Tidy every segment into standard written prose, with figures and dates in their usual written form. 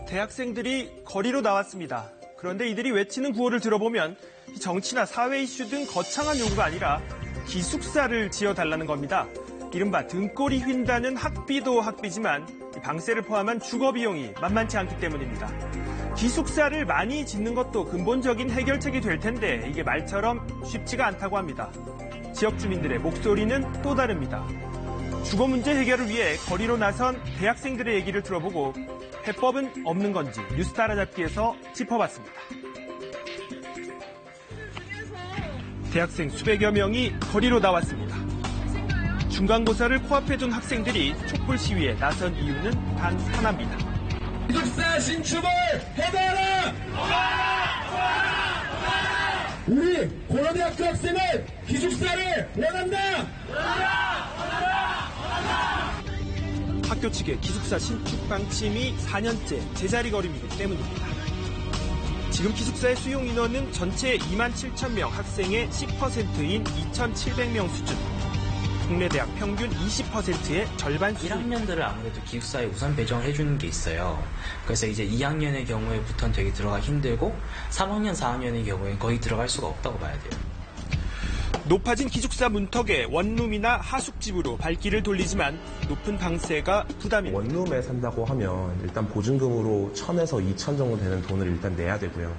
대학생들이 거리로 나왔습니다. 그런데 이들이 외치는 구호를 들어보면 정치나 사회 이슈 등 거창한 요구가 아니라 기숙사를 지어달라는 겁니다. 이른바 등골이 휜다는 학비도 학비지만 방세를 포함한 주거 비용이 만만치 않기 때문입니다. 기숙사를 많이 짓는 것도 근본적인 해결책이 될 텐데 이게 말처럼 쉽지가 않다고 합니다. 지역 주민들의 목소리는 또 다릅니다. 주거 문제 해결을 위해 거리로 나선 대학생들의 얘기를 들어보고 해법은 없는 건지 뉴스 따라잡기에서 짚어봤습니다. 대학생 수백여 명이 거리로 나왔습니다. 중간고사를 코앞에 둔 학생들이 촛불 시위에 나선 이유는 단 하나입니다. 기숙사 신축을 해달라! 우리 고려대학교 학생은 기숙사를 원한다! 학교 측의 기숙사 신축 방침이 4년째 제자리걸음이기 때문입니다. 지금 기숙사의 수용 인원은 전체 27,000명 학생의 10%인 2,700명 수준. 국내 대학 평균 20%의 절반 수준. 1학년들을 아무래도 기숙사에 우선 배정을 해주는 게 있어요. 그래서 이제 2학년의 경우에부터는 되게 들어가기 힘들고 3학년, 4학년의 경우에는 거의 들어갈 수가 없다고 봐야 돼요. 높아진 기숙사 문턱에 원룸이나 하숙집으로 발길을 돌리지만 높은 방세가 부담입니다. 원룸에 산다고 하면 일단 보증금으로 1,000에서 2,000 정도 되는 돈을 일단 내야 되고요.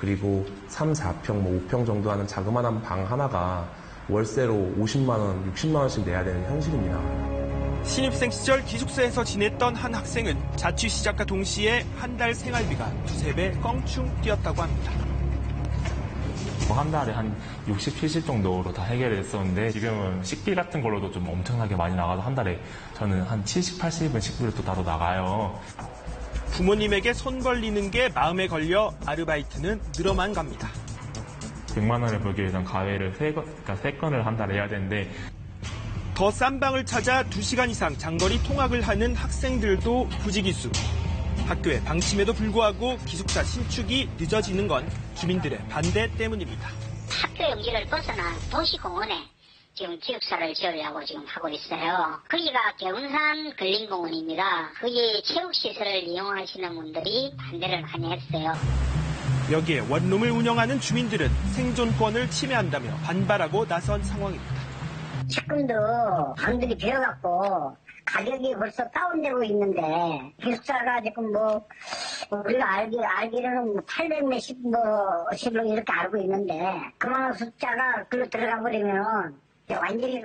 그리고 3, 4평, 5평 정도 하는 자그마한 방 하나가 월세로 50만 원, 60만 원씩 내야 되는 현실입니다. 신입생 시절 기숙사에서 지냈던 한 학생은 자취 시작과 동시에 한 달 생활비가 두세 배 껑충 뛰었다고 합니다. 한 달에 한 60, 70 정도로 다 해결을 했었는데 지금은 식비 같은 걸로도 좀 엄청나게 많이 나가서 한 달에 저는 한 70, 80은 식비로 또 따로 나가요. 부모님에게 손 벌리는 게 마음에 걸려 아르바이트는 늘어만 갑니다. 100만 원을 벌기 위해선 가외를 3건을 한 달에 해야 되는데 더 싼 방을 찾아 2시간 이상 장거리 통학을 하는 학생들도 부지기수. 학교의 방침에도 불구하고 기숙사 신축이 늦어지는 건 주민들의 반대 때문입니다. 학교 용지를 벗어난 도시공원에 지금 기숙사를 지으려고 지금 하고 있어요. 거기가 개운산 근린공원입니다. 거기 체육시설을 이용하시는 분들이 반대를 많이 했어요. 여기에 원룸을 운영하는 주민들은 생존권을 침해한다며 반발하고 나선 상황입니다. 지금도 방들이 비어갖고 가격이 벌써 다운되고 있는데 기숙사가 지금 우리가 알기로는 800 몇십 십으로 이렇게 알고 있는데 그만한 숫자가 글로 들어가 버리면 완전히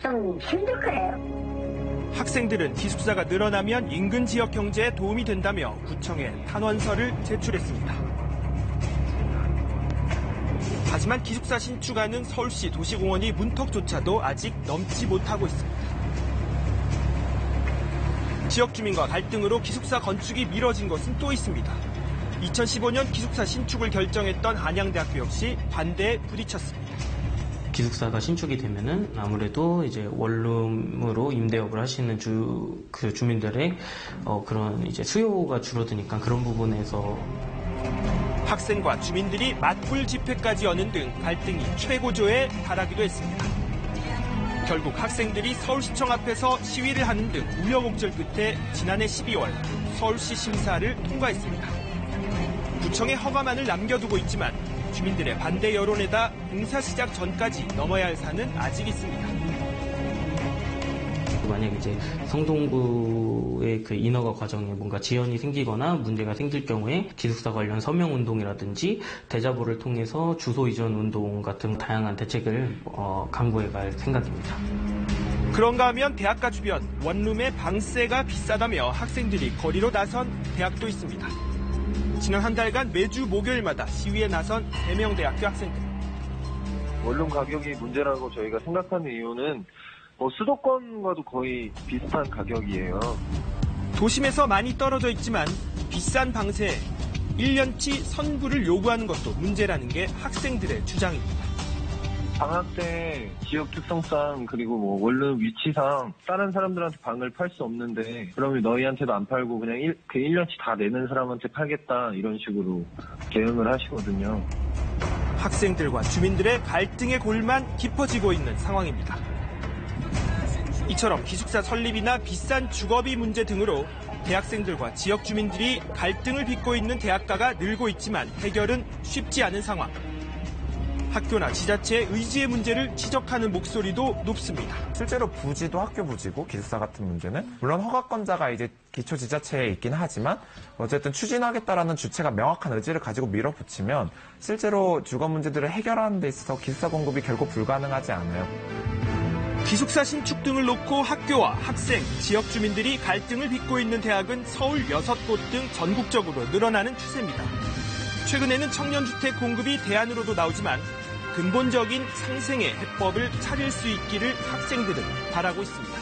좀 힘들 거예요. 학생들은 기숙사가 늘어나면 인근 지역 경제에 도움이 된다며 구청에 탄원서를 제출했습니다. 하지만 기숙사 신축하는 서울시 도시공원이 문턱조차도 아직 넘지 못하고 있습니다. 지역 주민과 갈등으로 기숙사 건축이 미뤄진 것은 또 있습니다. 2015년 기숙사 신축을 결정했던 한양대학교 역시 반대에 부딪혔습니다. 기숙사가 신축이 되면은 아무래도 이제 원룸으로 임대업을 하시는 주민들의 그런 이제 수요가 줄어드니까 그런 부분에서 학생과 주민들이 맞불 집회까지 여는 등 갈등이 최고조에 달하기도 했습니다. 결국 학생들이 서울시청 앞에서 시위를 하는 등 우여곡절 끝에 지난해 12월 서울시 심사를 통과했습니다. 구청의 허가만을 남겨두고 있지만 주민들의 반대 여론에다 공사 시작 전까지 넘어야 할 산은 아직 있습니다. 만약 이제 성동구의 그 인허가 과정에 뭔가 지연이 생기거나 문제가 생길 경우에 기숙사 관련 서명 운동이라든지 대자보를 통해서 주소 이전 운동 같은 다양한 대책을 강구해 갈 생각입니다. 그런가 하면 대학가 주변 원룸의 방세가 비싸다며 학생들이 거리로 나선 대학도 있습니다. 지난 한 달간 매주 목요일마다 시위에 나선 대명대학교 학생들. 원룸 가격이 문제라고 저희가 생각하는 이유는 수도권과도 거의 비슷한 가격이에요. 도심에서 많이 떨어져 있지만 비싼 방세에 1년치 선불을 요구하는 것도 문제라는 게 학생들의 주장입니다. 방학 때 지역 특성상 그리고 원룸 위치상 다른 사람들한테 방을 팔 수 없는데 그러면 너희한테도 안 팔고 그냥 1년치 다 내는 사람한테 팔겠다 이런 식으로 대응을 하시거든요. 학생들과 주민들의 갈등의 골만 깊어지고 있는 상황입니다. 이처럼 기숙사 설립이나 비싼 주거비 문제 등으로 대학생들과 지역 주민들이 갈등을 빚고 있는 대학가가 늘고 있지만 해결은 쉽지 않은 상황. 학교나 지자체의 의지의 문제를 지적하는 목소리도 높습니다. 실제로 부지도 학교 부지고 기숙사 같은 문제는 물론 허가권자가 이제 기초지자체에 있긴 하지만 어쨌든 추진하겠다라는 주체가 명확한 의지를 가지고 밀어붙이면 실제로 주거 문제들을 해결하는 데 있어서 기숙사 공급이 결국 불가능하지 않아요. 기숙사 신축 등을 놓고 학교와 학생, 지역 주민들이 갈등을 빚고 있는 대학은 서울 6곳 등 전국적으로 늘어나는 추세입니다. 최근에는 청년주택 공급이 대안으로도 나오지만 근본적인 상생의 해법을 찾을 수 있기를 학생들은 바라고 있습니다.